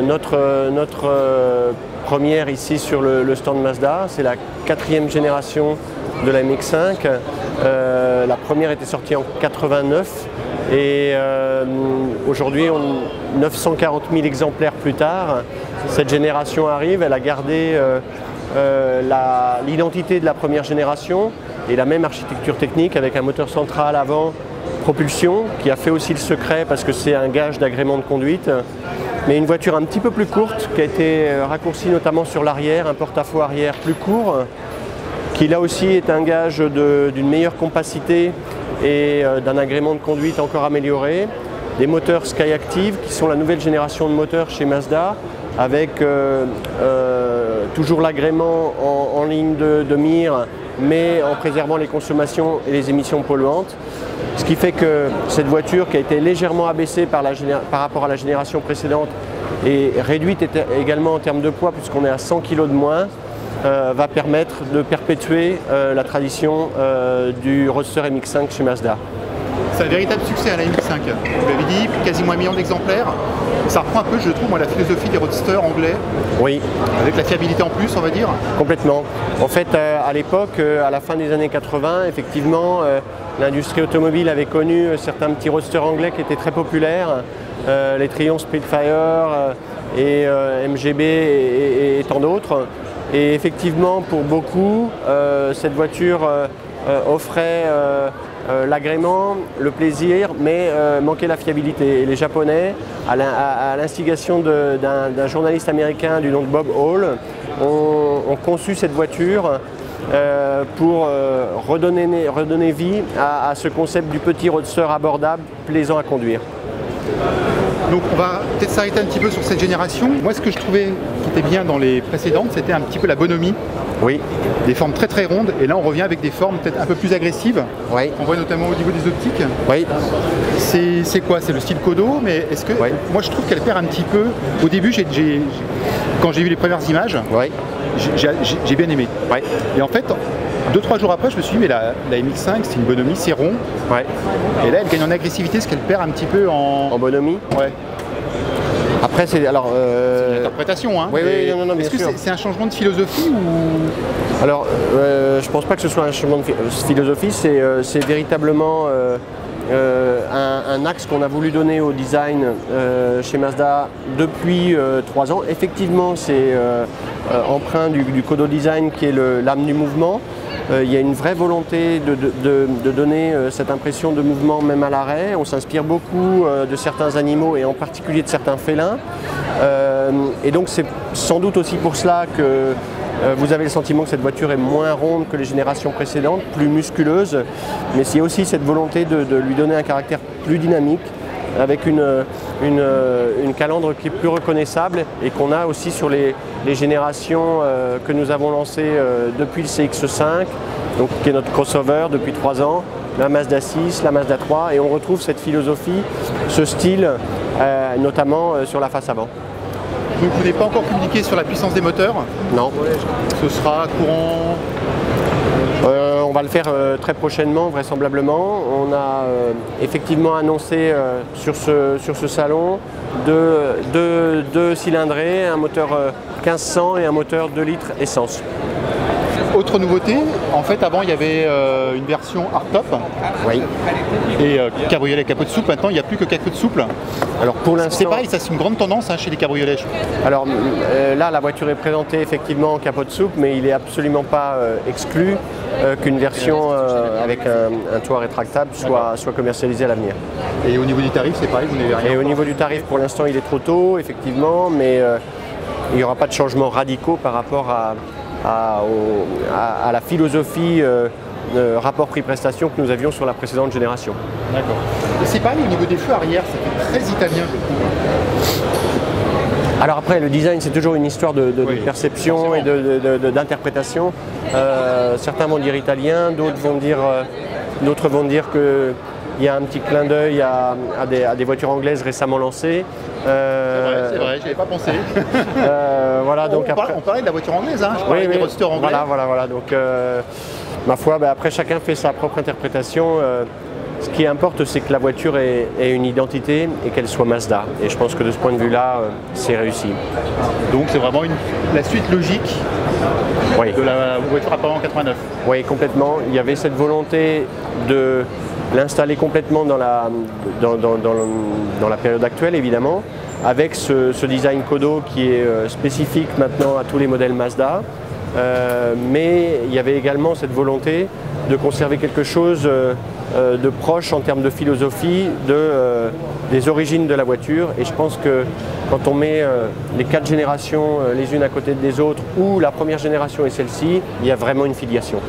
notre première ici sur le stand Mazda. C'est la 4e génération de la MX-5. La première était sortie en 89 et aujourd'hui, 940 000 exemplaires plus tard, cette génération arrive. Elle a gardé l'identité de la première génération et la même architecture technique avec un moteur central avant propulsion qui a fait aussi le secret parce que c'est un gage d'agrément de conduite, mais une voiture un petit peu plus courte qui a été raccourcie notamment sur l'arrière, un porte-à-faux arrière plus court qui là aussi est un gage d'une meilleure compacité et d'un agrément de conduite encore amélioré. Des moteurs Skyactiv qui sont la nouvelle génération de moteurs chez Mazda avec toujours l'agrément en ligne de mire mais en préservant les consommations et les émissions polluantes. Ce qui fait que cette voiture qui a été légèrement abaissée par rapport à la génération précédente et réduite également en termes de poids puisqu'on est à 100 kg de moins, va permettre de perpétuer la tradition du Roadster MX-5 chez Mazda. C'est un véritable succès à la MX-5, vous l'avez dit, quasiment 1 million d'exemplaires. Ça reprend un peu, je trouve, moi, la philosophie des roadsters anglais. Oui. Avec la fiabilité en plus, on va dire. Complètement. En fait, à l'époque, à la fin des années 80, effectivement, l'industrie automobile avait connu certains petits roadsters anglais qui étaient très populaires, les Triumph Spitfire et MGB et tant d'autres. Et effectivement, pour beaucoup, cette voiture offrait l'agrément, le plaisir, mais manquait la fiabilité. Et les Japonais, à l'instigation d'un journaliste américain du nom de Bob Hall, ont conçu cette voiture pour redonner vie à ce concept du petit roadster abordable, plaisant à conduire. Donc on va peut-être s'arrêter un petit peu sur cette génération. Moi, ce que je trouvais qui était bien dans les précédentes, c'était un petit peu la bonhomie. Oui. Des formes très très rondes, et là on revient avec des formes peut-être un peu plus agressives. Oui. On voit notamment au niveau des optiques. Oui. C'est quoi? C'est le style Kodo, mais est-ce que... Oui. Moi je trouve qu'elle perd un petit peu. Au début, quand j'ai vu les premières images, oui. j'ai bien aimé. Oui. Et en fait, 2-3 jours après, je me suis dit, mais la MX-5, c'est une bonhomie, c'est rond. Ouais. Et là, elle gagne en agressivité, ce qu'elle perd un petit peu en bonhomie. Ouais. Après, c'est alors. C'est une interprétation, hein. Oui, non, bien sûr. Est-ce que c'est un changement de philosophie ou... Alors, je pense pas que ce soit un changement de philosophie. C'est véritablement un axe qu'on a voulu donner au design chez Mazda depuis 3 ans. Effectivement, c'est empreint du Kodo Design qui est l'âme du mouvement. Il y a une vraie volonté de donner cette impression de mouvement même à l'arrêt. On s'inspire beaucoup de certains animaux et en particulier de certains félins. Et donc c'est sans doute aussi pour cela que vous avez le sentiment que cette voiture est moins ronde que les générations précédentes, plus musculeuse. Mais c'est aussi cette volonté de lui donner un caractère plus dynamique, avec une calandre qui est plus reconnaissable et qu'on a aussi sur les générations que nous avons lancées depuis le CX-5, donc, qui est notre crossover depuis 3 ans, la Mazda 6, la Mazda 3, et on retrouve cette philosophie, ce style, notamment sur la face avant. Donc vous n'avez pas encore communiqué sur la puissance des moteurs? Non. Ce sera courant... On va le faire très prochainement, vraisemblablement. On a effectivement annoncé sur ce salon deux cylindrés, un moteur 1500 et un moteur 2 litres essence. Autre nouveauté, en fait avant il y avait une version hardtop. Oui. Et cabriolet capot de souple, maintenant il n'y a plus que capot de souple. Alors pour l'instant, c'est pareil, ça c'est une grande tendance chez les cabriolets. Alors là la voiture est présentée effectivement en capot de souple, mais il n'est absolument pas exclu qu'une version avec un toit rétractable soit commercialisée à l'avenir. Et au niveau du tarif c'est pareil, vous n'avez rien? Et au niveau du tarif pour l'instant il est trop tôt effectivement, mais il n'y aura pas de changements radicaux par rapport à la philosophie rapport prix-prestation que nous avions sur la précédente génération. D'accord. Et c'est pareil au niveau des feux arrière, ça fait très italien je trouve. Alors après le design c'est toujours une histoire de perception forcément. Et d'interprétation. Certains vont dire italien, d'autres vont dire qu'il y a un petit clin d'œil à des voitures anglaises récemment lancées. C'est vrai, j'y avais pas pensé. Voilà, donc on parlait de la voiture anglaise, hein. Je parlais des roadsters anglais. Voilà. Donc ma foi, après chacun fait sa propre interprétation. Ce qui importe, c'est que la voiture ait une identité et qu'elle soit Mazda. Et je pense que de ce point de vue-là, c'est réussi. Donc c'est vraiment la suite logique Oui. de la voiture apparue en 89. Oui, complètement. Il y avait cette volonté de l'installer complètement dans la période actuelle, évidemment, avec ce design Kodo qui est spécifique maintenant à tous les modèles Mazda. Mais il y avait également cette volonté de conserver quelque chose de proche en termes de philosophie des origines de la voiture. Et je pense que quand on met les 4 générations les unes à côté des autres, ou la première génération et celle-ci, il y a vraiment une filiation.